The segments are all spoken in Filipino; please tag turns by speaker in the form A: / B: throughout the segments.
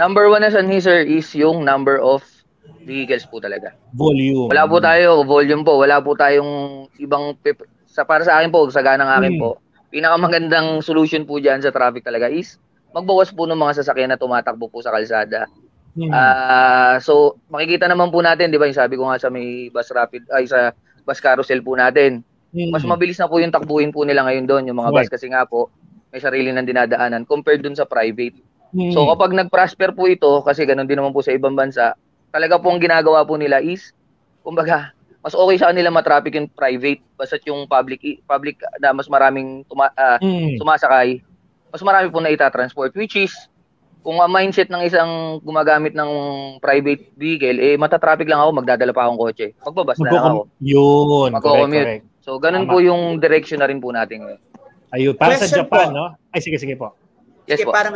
A: Number one na sanhi, sir, is yung number of vehicles po talaga.
B: Volume.
A: Wala po tayo, volume po. Wala po tayong ibang, para sa akin po, sa ganang akin po, pinakamagandang solution po dyan sa traffic talaga is magbawas po ng mga sasakyan na tumatakbo po sa kalsada. So, makikita naman po natin, di ba, yung sabi ko nga sa may bus rapid, ay sa bus carousel po natin, mas mabilis na po yung takbuhin po nila ngayon doon, yung mga bus kasi nga po, may sarili ng dinadaanan compared dun sa private. So kapag nag-prosper po ito, kasi ganun din naman po sa ibang bansa, talaga po ang ginagawa po nila is, kumbaga, mas okay sa kanila matraffic yung private, basta yung public na mas maraming sumasakay, mas marami po na itatransport, which is, kung ang mindset ng isang gumagamit ng private vehicle, matatraffic lang ako, magdadala pa akong kotse. Magbabas na lang ako.
B: Yun, correct.
A: So, ganun po yung direction na rin po natin ngayon.
B: Ayun, para sa Japan, no? Ay, sige po.
A: Yes,
C: sige, para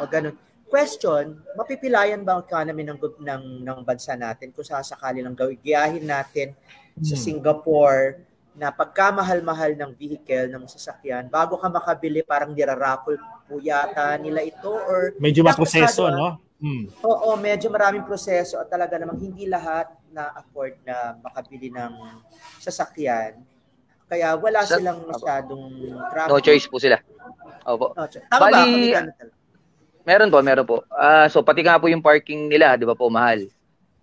C: ganun. Question, mapipilayan ba ang economy ng bansa natin kung sasakali lang gayahin natin sa Singapore na pagkamahal-mahal ng vehicle, ng sasakyan, bago ka makabili, parang niraraffle po yata nila ito or
B: medyo maproseso, no?
C: Oo, medyo maraming proseso at talaga namang hindi lahat na afford na makabili ng sasakyan. Kaya wala silang masyadong traffic.
A: No choice po sila. Opo.
C: Tama ba?
A: Meron po. So pati nga po yung parking nila, 'di ba po, mahal.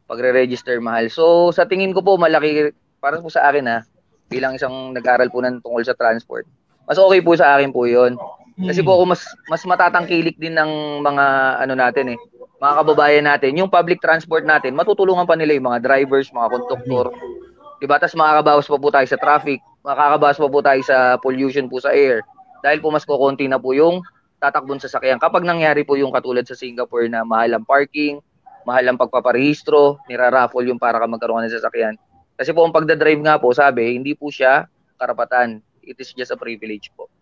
A: Pagre-register mahal. So sa tingin ko po malaki para po sa akin bilang isang nag-aral po ng tungkol sa transport. Mas okay po sa akin po 'yon. Kasi po ako mas matatangkilik din ng mga natin mga kababayan natin. Yung public transport natin, matutulungan pa nila yung mga drivers, mga konduktor. Diba? Tas makakabawas pa po tayo sa traffic, makakabawas pa po tayo sa pollution po sa air. Dahil po mas kukunti na po yung tatakbon sa sasakyan. Kapag nangyari po yung katulad sa Singapore na mahal ang parking, mahal ang pagpaparehistro, niraraffle yung para ka magkaroon ng sasakyan. Kasi po ang pagdadrive nga po, sabi, hindi po siya karapatan. It is just a privilege po.